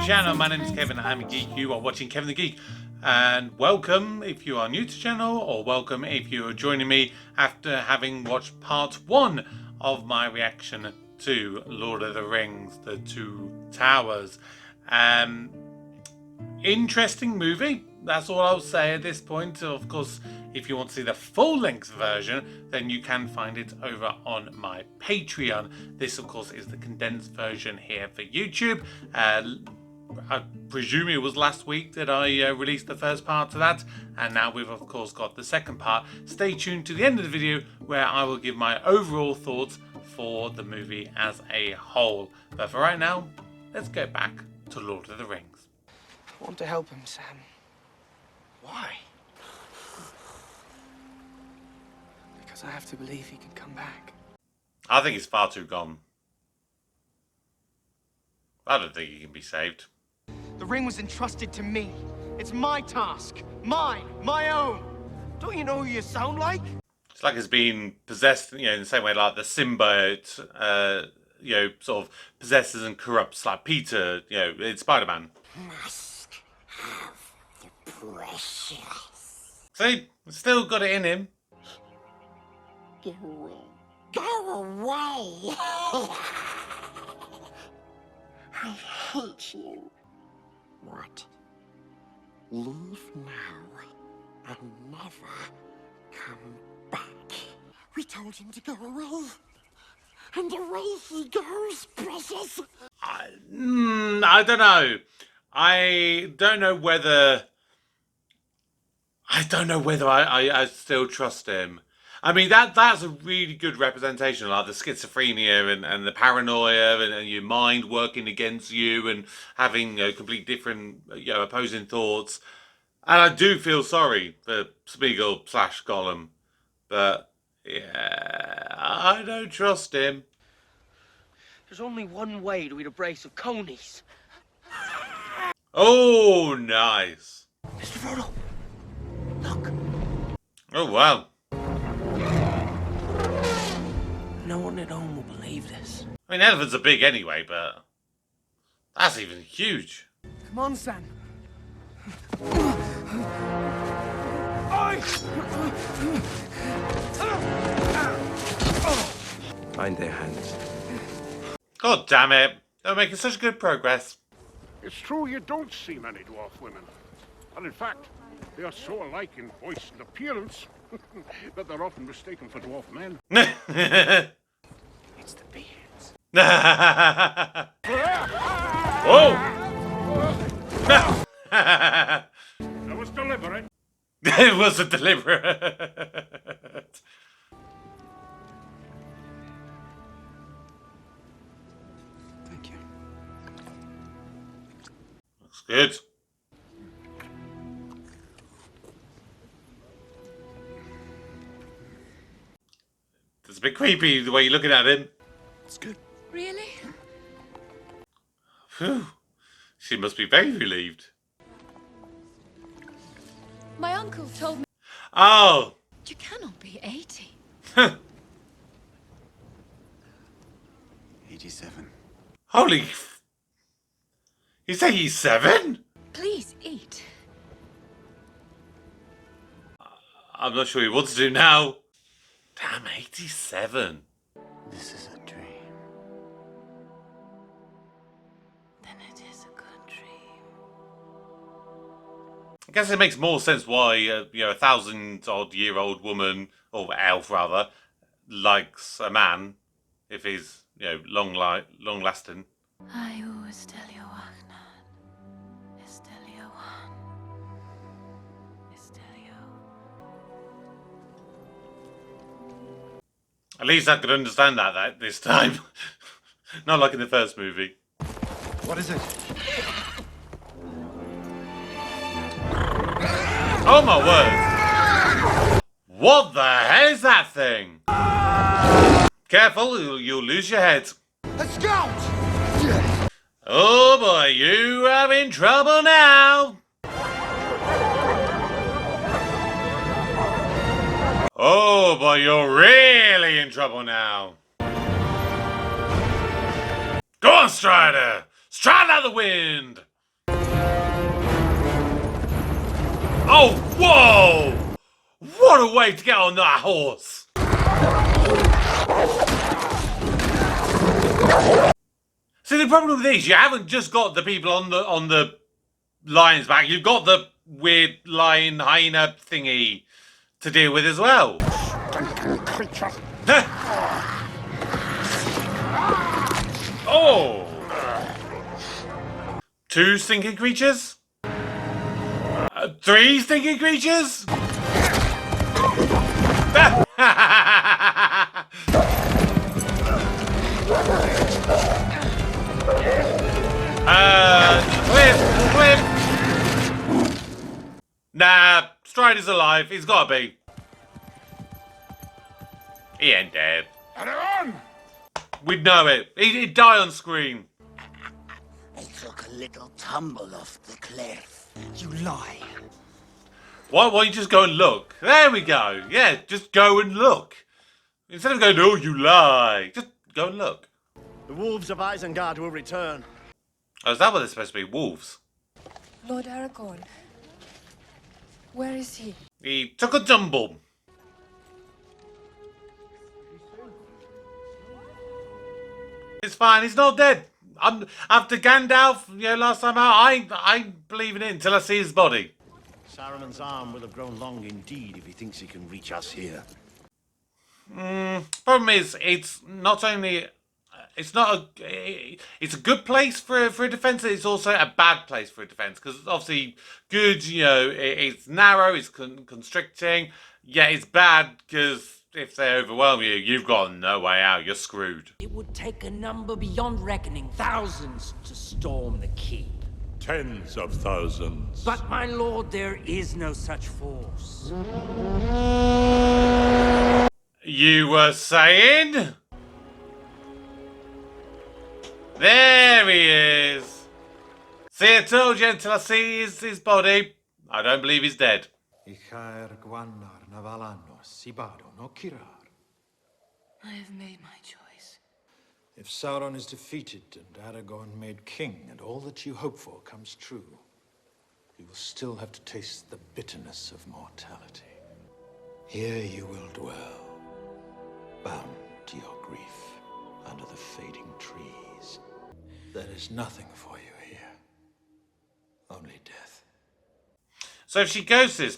channel. My name is Kevin. I'm a geek. You are watching Kevin the Geek. And welcome if you are new to the channel, or welcome if you are joining me after having watched part 1 of my reaction to Lord of the Rings, The Two Towers. Interesting movie. That's all I'll say at this point. Of course, if you want to see the full-length version, then you can find it over on my Patreon. This, of course, is the condensed version here for YouTube. I presume it was last week that I released the first part of that, and now we've, of course, got the second part. Stay tuned to the end of the video where I will give my overall thoughts for the movie as a whole. But for right now, let's get back to Lord of the Rings. I want to help him, Sam. Why? Because I have to believe he can come back. I think he's far too gone. I don't think he can be saved. The ring was entrusted to me. It's my task. Mine. My own. Don't you know who you sound like? It's like it's being possessed, in the same way like the symbiote, sort of possesses and corrupts, like Peter, in Spider-Man. Must have the precious. See? Still got it in him. Go away. Go away! I hate you. What? Leave now and never come back. We told him to go away. And away he goes, precious. I don't know. I don't know whether I still trust him. I mean, that's a really good representation, like the schizophrenia and the paranoia and your mind working against you and having complete different, opposing thoughts. And I do feel sorry for Spiegel / Gollum, but yeah, I don't trust him. There's only one way to eat a brace of conies. Oh, nice. Mr. Frodo, look. Oh, wow. No one at home will believe this. I mean, elephants are big anyway, but that's even huge. Come on, Sam. Bind their hands. God damn it. They're making such good progress. It's true you don't see many dwarf women. And in fact, they are so alike in voice and appearance that they're often mistaken for dwarf men. It's the beards. Whoa! That was deliberate. It wasn't deliberate. Thank you. Looks good. It's a bit creepy the way you're looking at him. It's good. Really? Phew. She must be very relieved. My uncle told me Oh! you cannot be 80. 87. Holy... You say he's 7? Please eat. I'm not sure he wants to do now. Damn, 87. This is a dream. Then it is a good dream. I guess it makes more sense why, a 1,000-odd-year-old woman, or elf rather, likes a man if he's, long-lasting. I always tell you, Agnan. Estelio. Estelio. At least I could understand that this time. Not like in the first movie. What is it? Oh my word! What the hell is that thing? Careful, you'll lose your head. A scout! Oh boy, you are in trouble now! Oh boy, you're really in trouble now. Go on, Strider! Stride out the wind! Oh, whoa! What a way to get on that horse! See, the problem with these, you haven't just got the people on the lion's back, you've got the weird lion hyena thingy to deal with as well. Oh! 2 stinking creatures? 3 stinking creatures? Cliff! Nah, Strider's alive. He's gotta be. He ain't dead. We'd know it. He'd die on screen. I took a little tumble off the cliff. You lie. Why don't you just go and look? There we go. Yeah, just go and look. Instead of going, oh, you lie. Just go and look. The wolves of Isengard will return. Oh, is that what they're supposed to be? Wolves? Lord Aragorn. Where is he? He took a tumble. It's fine. He's not dead. After Gandalf, last time out, I ain't believing it until I see his body. Saruman's arm will have grown long indeed if he thinks he can reach us here. Problem is, it's not only... It's a good place for a defense. It's also a bad place for a defense because obviously, good. It's narrow. It's constricting. Yeah, it's bad because if they overwhelm you, you've got no way out. You're screwed. It would take a number beyond reckoning, thousands, to storm the keep. Tens of thousands. But my lord, there is no such force. You were saying? There he is. See, I told you until I see his body. I don't believe he's dead. I have made my choice. If Sauron is defeated and Aragorn made king and all that you hope for comes true, you will still have to taste the bitterness of mortality. Here you will dwell, bound to your grief under the fading trees. There is nothing for you here, only death. So if she goes to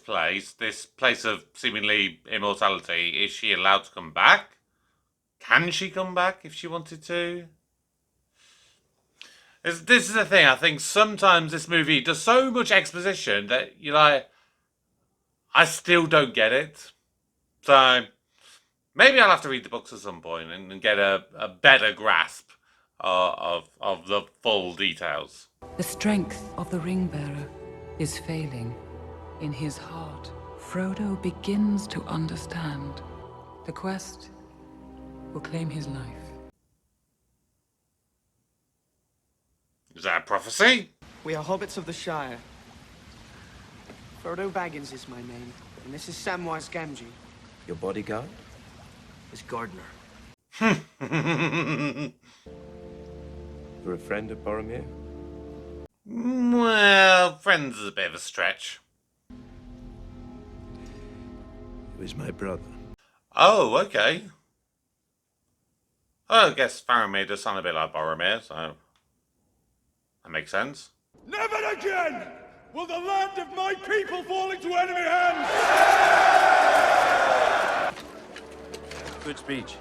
this place of seemingly immortality, is she allowed to come back? Can she come back if she wanted to? This is the thing. I think sometimes this movie does so much exposition that you're like, I still don't get it. So maybe I'll have to read the books at some point and get a better grasp of the full details. The strength of the ring-bearer is failing. In his heart, Frodo begins to understand. The quest will claim his life. Is that a prophecy? We are hobbits of the Shire. Frodo Baggins is my name, and this is Samwise Gamgee. Your bodyguard? His gardener. You're a friend of Boromir? Well, friends is a bit of a stretch. He was my brother. Oh, okay. Well, I guess Faramir does sound a bit like Boromir, so that makes sense. Never again will the land of my people fall into enemy hands! Good speech.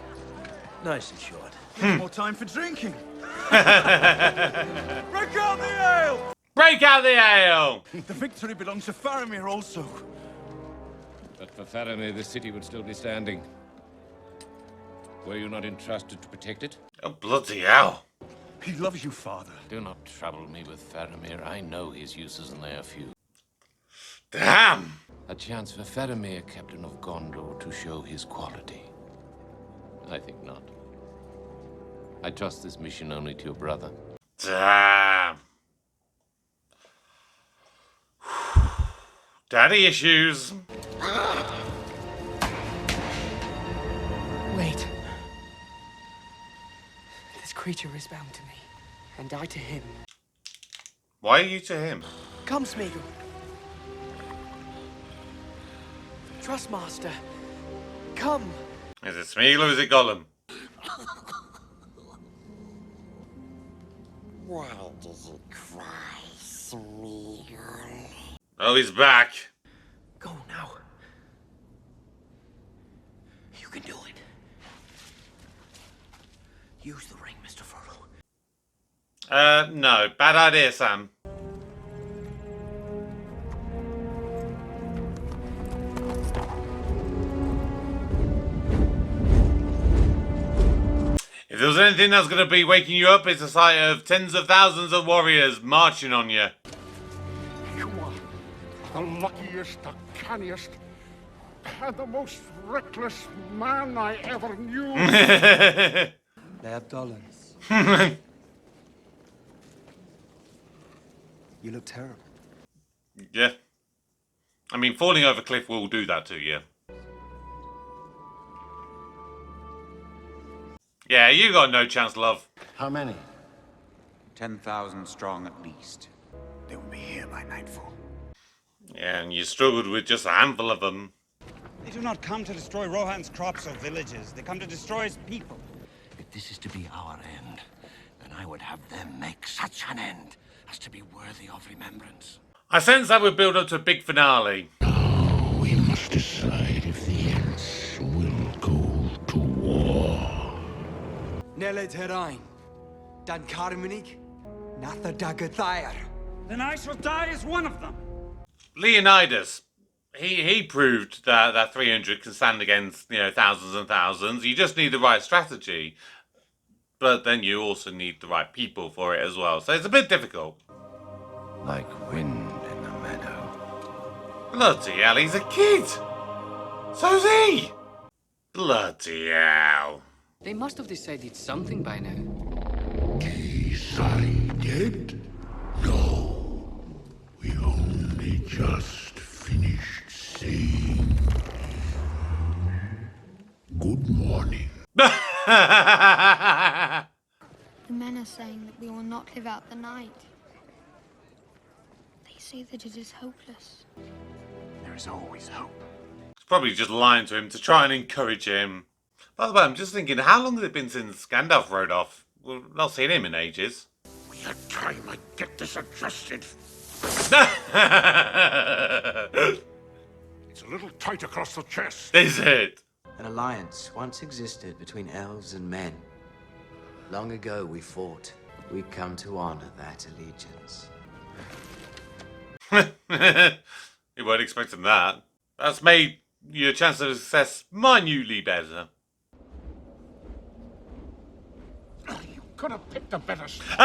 Nice and short. More time for drinking. Break out the ale! Break out the ale! The victory belongs to Faramir also. But for Faramir, the city would still be standing. Were you not entrusted to protect it? Oh, bloody hell. He loves you, father. Do not trouble me with Faramir. I know his uses and they are few. Damn! A chance for Faramir, Captain of Gondor, to show his quality. I think not. I trust this mission only to your brother. Damn. Daddy issues. Wait. This creature is bound to me, and I to him. Why are you to him? Come, Smeagol. trust, Master. Come. Is it Smeagol or is it Gollum? Why does it cry, Smeagol? Oh, he's back. Go now. You can do it. Use the ring, Mr. Frodo. No. Bad idea, Sam. If there was anything that's going to be waking you up, it's the sight of tens of thousands of warriors marching on you. You are the luckiest, the canniest, and the most reckless man I ever knew. They're dollars. You look terrible. Yeah. I mean, falling over a cliff will do that to you. Yeah, you got no chance, love. How many? 10,000 strong at least. They will be here by nightfall. Yeah, and you struggled with just a handful of them. They do not come to destroy Rohan's crops or villages. They come to destroy his people. If this is to be our end, then I would have them make such an end as to be worthy of remembrance. I sense that would build up to a big finale. Now we must decide if the Ents will go to war. Nele Terain. Dan Carminig. Natha Dagathair. Then I shall die as one of them. Leonidas. He proved that 300 can stand against, thousands and thousands. You just need the right strategy. But then you also need the right people for it as well. So it's a bit difficult. Like wind in the meadow. Bloody hell, he's a kid! So's he! Bloody hell. They must have decided something by now. Decided? No. We only just finished saying good morning. The men are saying that we will not live out the night. They say that it is hopeless. There is always hope. It's probably just lying to him to try and encourage him. By the way, I'm just thinking, how long has it been since Gandalf rode off? We've not seen him in ages. We had time. I get this adjusted. It's a little tight across the chest. Is it? An alliance once existed between elves and men. Long ago we fought. We come to honor that allegiance. You weren't expecting that. That's made your chance of success minutely better. You could have picked a better spot.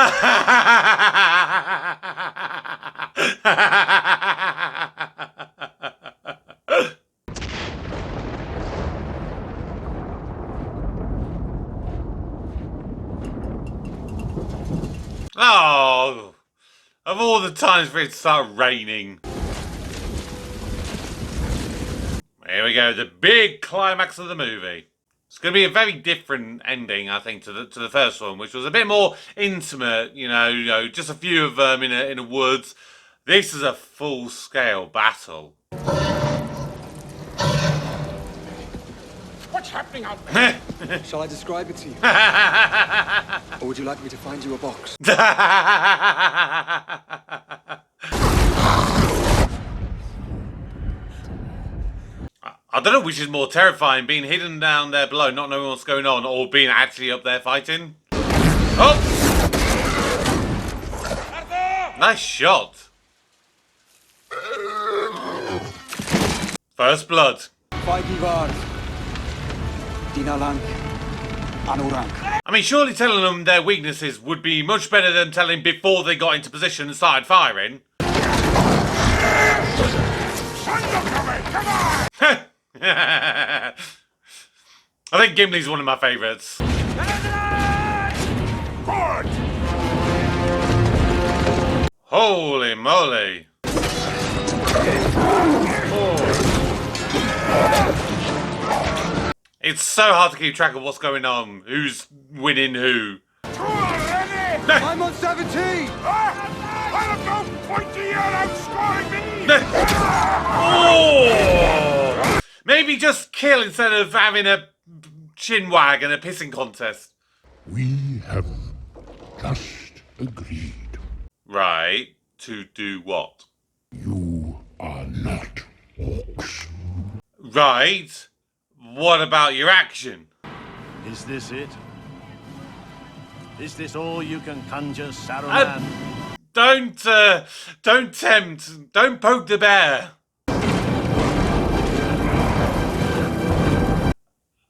Oh, of all the times for it to start raining. Here we go, the big climax of the movie. It's going to be a very different ending, I think, to the first one, which was a bit more intimate. Just a few of them in a woods. This is a full-scale battle. What's happening out there? Shall I describe it to you? Or would you like me to find you a box? I don't know which is more terrifying, being hidden down there below, not knowing what's going on, or being actually up there fighting. Oh! Nice shot. First blood. I mean, surely telling them their weaknesses would be much better than telling before they got into position and started firing. I think Gimli's one of my favourites. Holy moly. It's so hard to keep track of what's going on, who's winning who. I'm on 17! I'll go pointy and outscoring me! Oh! Maybe just kill instead of having a chin wag and a pissing contest. We have just agreed. Right. To do what? You are not orcs. Right. What about your action? Is this it? Is this all you can conjure, Saruman? Don't tempt. Don't poke the bear.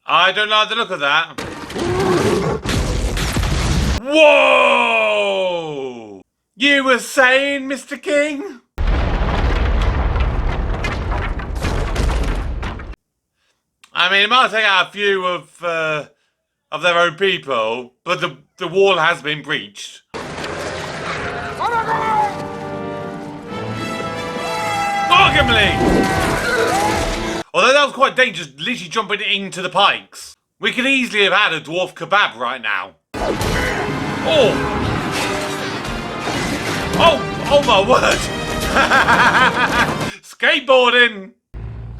I don't like the look of that. Whoa! You were saying, Mr. King? I mean, it might take out a few of their own people, but the wall has been breached. Gimli! Although that was quite dangerous, literally jumping into the pikes. We could easily have had a dwarf kebab right now. Oh! Oh my word! Skateboarding!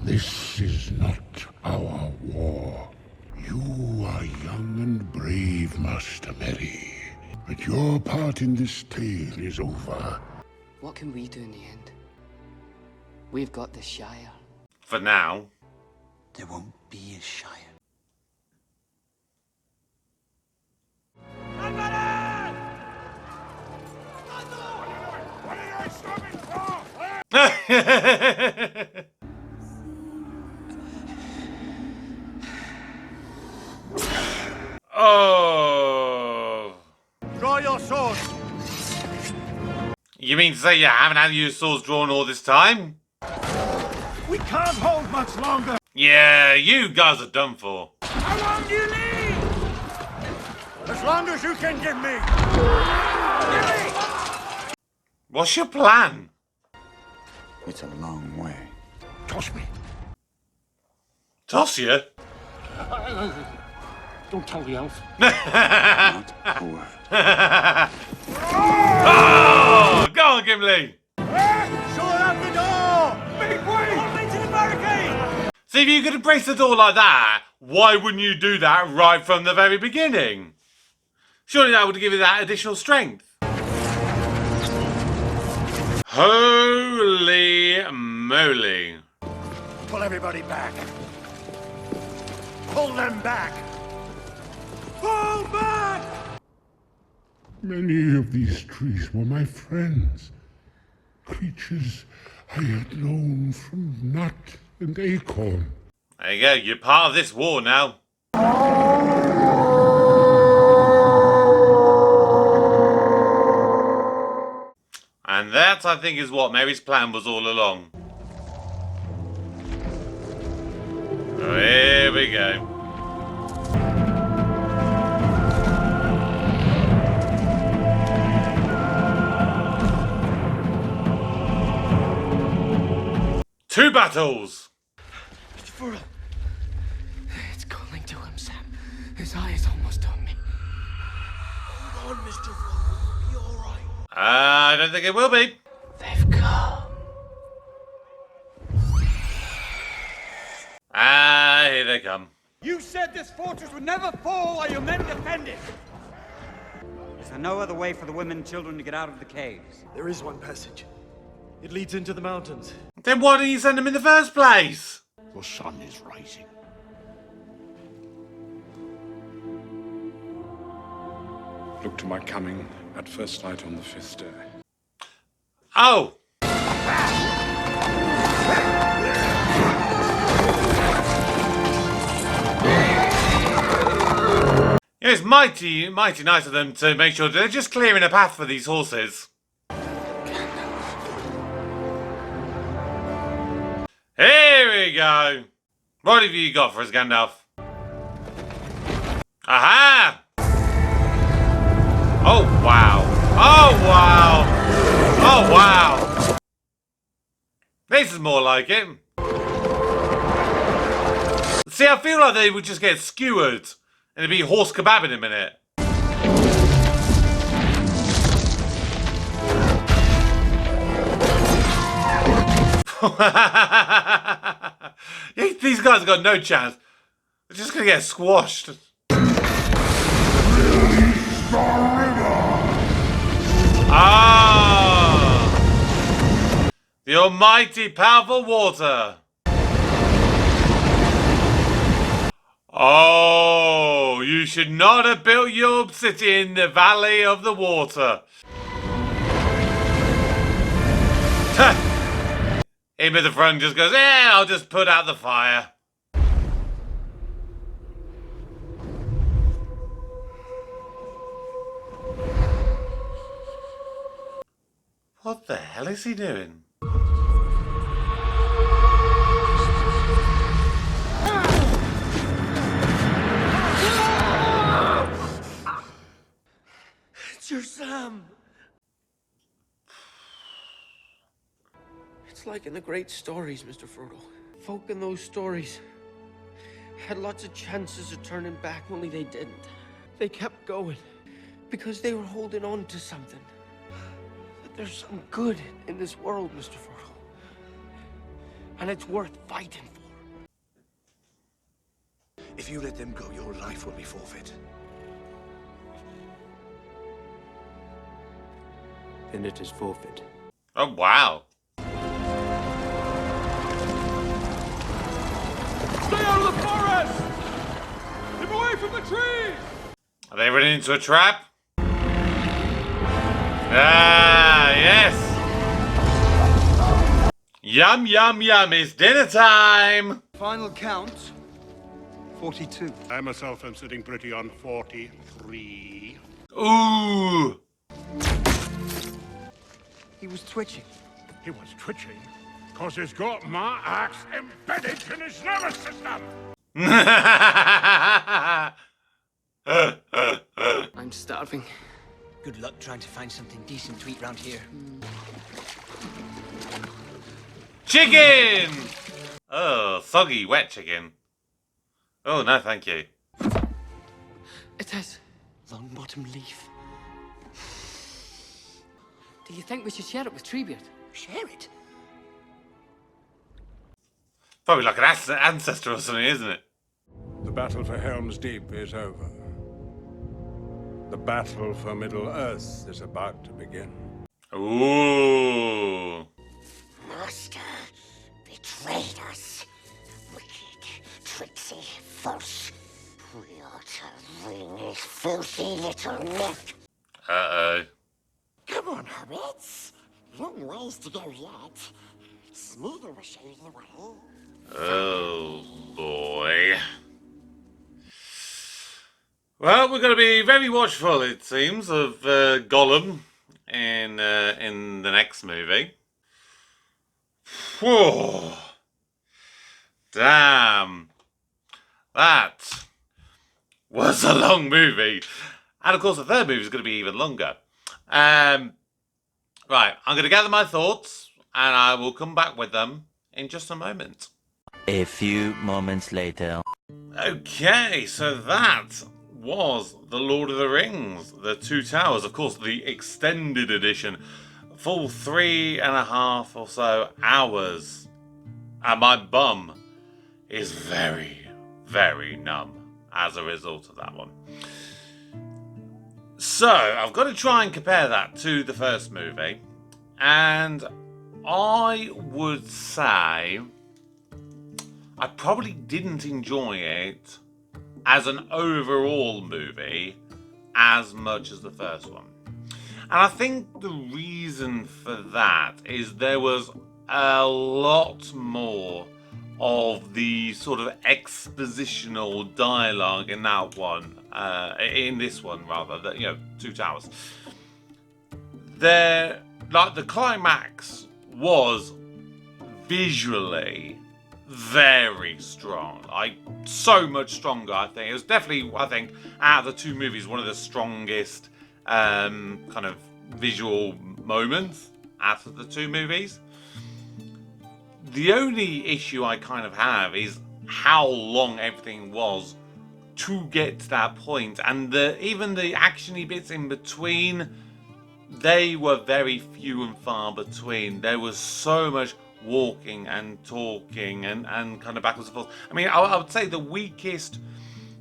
This is not our war. You are young and brave, Master Merry. But your part in this tale is over. What can we do in the end? We've got the Shire. For now. There won't be a Shire. Oh. Draw your swords. You mean to say you haven't had your swords drawn all this time? We can't hold much longer. Yeah, you guys are done for. How long do you need? As long as you can give me. What's your plan? It's a long way. Toss me. Toss you? Don't tell the elf. Not a word. Oh, go on, Gimli. Shore out the door. Make way. Hold me to the barricade. See, if you could brace the door like that, why wouldn't you do that right from the very beginning? Surely that would give you that additional strength. Holy moly. Pull everybody back. Pull them back. Pull back! Many of these trees were my friends. Creatures I had known from nut and acorn. There you go, you're part of this war now. And that, I think, is what Mary's plan was all along. So here we go. Two battles! Mr. Furrow. It's calling to him, Sam. His eye is almost on me. Hold on, Mr. Furrow. Be all right. I don't think it will be. They've come. Ah, here they come. You said this fortress would never fall while your men defend it. Is there no other way for the women and children to get out of the caves? There is one passage. It leads into the mountains. Then why didn't you send them in the first place? The sun is rising. Look to my coming at first light on the 5th day. Oh! Yeah, it's mighty nice of them to make sure they're just clearing a path for these horses. Here we go. What have you got for us, Gandalf? Aha! Oh, wow. Oh, wow. Oh, wow. This is more like it. See, I feel like they would just get skewered and it'd be horse kebab in a minute. these guys have got no chance. They're just gonna get squashed. Ah! The almighty powerful water. Oh, you should not have built your city in the valley of the water. Him at the front just goes, I'll just put out the fire. What the hell is he doing? It's your Sam. It's like in the great stories, Mr. Frodo. Folk in those stories had lots of chances of turning back, only they didn't. They kept going because they were holding on to something. That there's some good in this world, Mr. Frodo. And it's worth fighting for. If you let them go, your life will be forfeit. Then it is forfeit. Oh, wow. Stay out of the forest! Keep away from the trees! Are they running into a trap? Ah, yes. Yum, yum, yum. It's dinner time. Final count, 42. I myself am sitting pretty on 43. Ooh. He was twitching. He was twitching because he's got my axe embedded in his nervous system. I'm starving. Good luck trying to find something decent to eat round here. Chicken! Oh, soggy, wet chicken. Oh, no, thank you. It is. Long-bottom leaf. Do you think we should share it with Treebeard? Share it? Probably like an ancestor or something, isn't it? The battle for Helm's Deep is over. The battle for Middle-earth is about to begin. Ooh. Master betrayed us. Wicked, tricksy, false. We ought to wring his filthy little neck. Uh-oh. Come on, hobbits. Long ways to go yet. Smeagol will show you the way. Oh, boy. Well, we're going to be very watchful, it seems, of Gollum in the next movie. Whoa. Damn. That was a long movie. And, of course, the third movie is going to be even longer. Right, I'm going to gather my thoughts, and I will come back with them in just a moment. A few moments later. Okay, so that was The Lord of the Rings, The Two Towers, of course, the extended edition. Full 3.5 or so hours. And my bum is very, very numb as a result of that one. So, I've got to try and compare that to the first movie. And I would say I probably didn't enjoy it as an overall movie as much as the first one. And I think the reason for that is there was a lot more of the sort of expositional dialogue in that one, in this one rather, that, you know, Two Towers. There, like, the climax was visually very strong, like so much stronger. I think it was definitely, I think, out of the two movies, one of the strongest kind of visual moments out of the two movies. The only issue I kind of have is how long everything was to get to that point, and even the actiony bits in between, they were very few and far between. There was so much walking and talking and kind of backwards and forth. I mean, I would say the weakest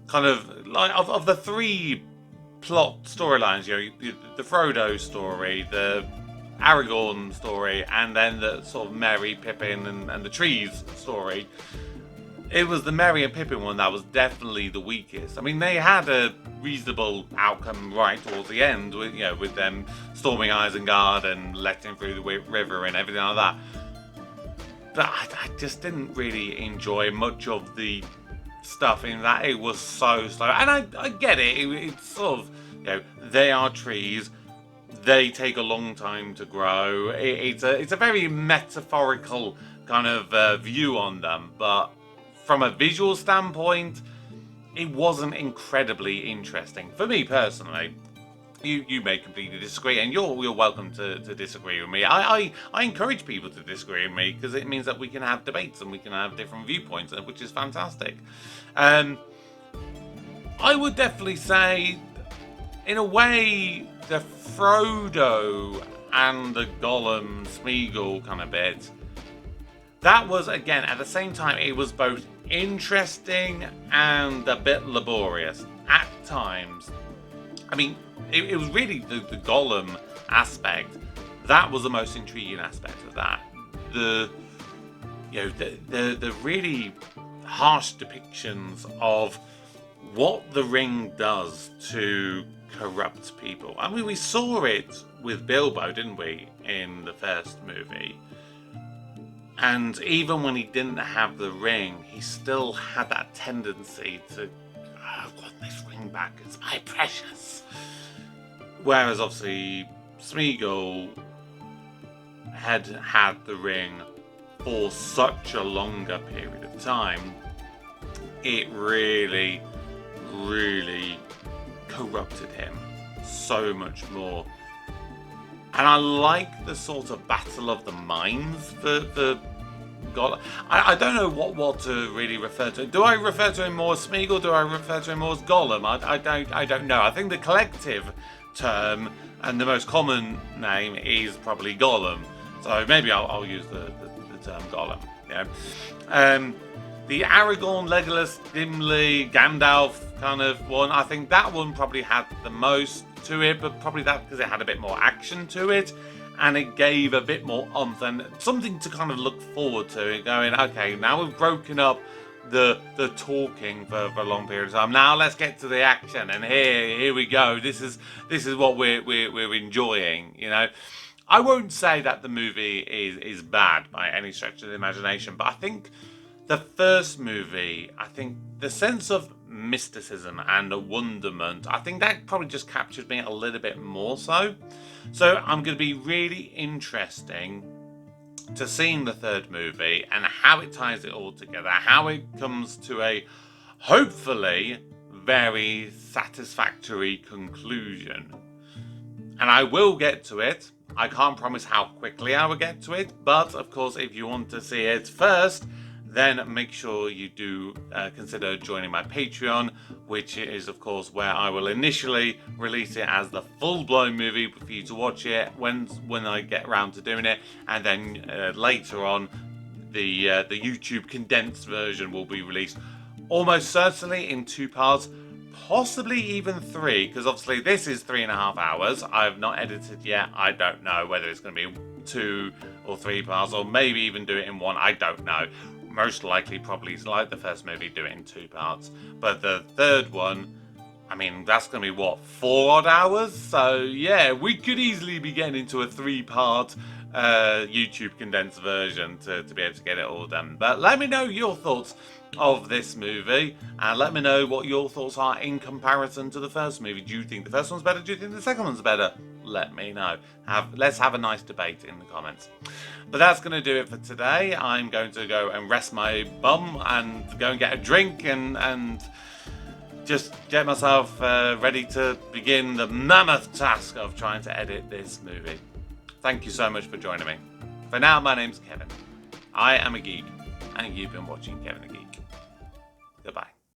kind of like of the three plot storylines, the Frodo story, the Aragorn story, and then the sort of Merry, Pippin, and the trees story. It was the Merry and Pippin one that was definitely the weakest. I mean, they had a reasonable outcome right towards the end, with them storming Isengard and letting through the river and everything like that. But I just didn't really enjoy much of the stuff in that. It was so slow, and I get it. It's sort of, they are trees. They take a long time to grow. It's a very metaphorical kind of view on them, but from a visual standpoint, it wasn't incredibly interesting for me personally. You may completely disagree, and you're welcome to disagree with me. I encourage people to disagree with me because it means that we can have debates and we can have different viewpoints, which is fantastic. I would definitely say, in a way, the Frodo and the Gollum Smeagol kind of bit, that was, again, at the same time, it was both interesting and a bit laborious at times. I mean, it was really the Gollum aspect that was the most intriguing aspect of that. The really harsh depictions of what the ring does to corrupt people. I mean, we saw it with Bilbo, didn't we, in the first movie? And even when he didn't have the ring, he still had that tendency to, I want this ring back, it's my precious. Whereas obviously Smeagol had had the ring for such a longer period of time, it really, really corrupted him so much more. And I like the sort of battle of the minds for God. I don't know what to really refer to. Do I refer to him more as Smeagol? Do I refer to him more as Gollum? I don't know. I think the collective term and the most common name is probably Gollum. So maybe I'll use the term Gollum. Yeah. The Aragorn, Legolas, Gimli, Gandalf kind of one, I think that one probably had the most to it, but probably that because it had a bit more action to it, and it gave a bit more oomph and something to kind of look forward to. Going, okay, now we've broken up the talking for a long period of time. Now let's get to the action, and here we go. This is what we're enjoying. You know, I won't say that the movie is bad by any stretch of the imagination, but I think the first movie, I think the sense of mysticism and wonderment, I think that probably just captured me a little bit more so. So I'm going to be really interesting to seeing the third movie and how it ties it all together, how it comes to a hopefully very satisfactory conclusion. And I will get to it. I can't promise how quickly I will get to it, but of course if you want to see it first, then make sure you do consider joining my Patreon, which is, of course, where I will initially release it as the full-blown movie for you to watch it when I get around to doing it, and then later on, the YouTube condensed version will be released, almost certainly in 2 parts, possibly even 3, because obviously this is 3.5 hours. I have not edited yet. I don't know whether it's going to be 2 or 3 parts, or maybe even do it in 1. I don't know. Most likely, probably, like the first movie, do it in 2 parts. But the third one, I mean, that's going to be, what, 4 odd hours? So, yeah, we could easily be getting into a 3-part YouTube condensed version to be able to get it all done. But let me know your thoughts of this movie, and let me know what your thoughts are in comparison to the first movie. Do you think the first one's better? Do you think the second one's better? Let me know. Let's have a nice debate in the comments. But that's going to do it for today. I'm going to go and rest my bum and go and get a drink and just get myself ready to begin the mammoth task of trying to edit this movie. Thank you so much for joining me. For now, my name's Kevin. I am a geek, and you've been watching Kevin the Geek. Goodbye.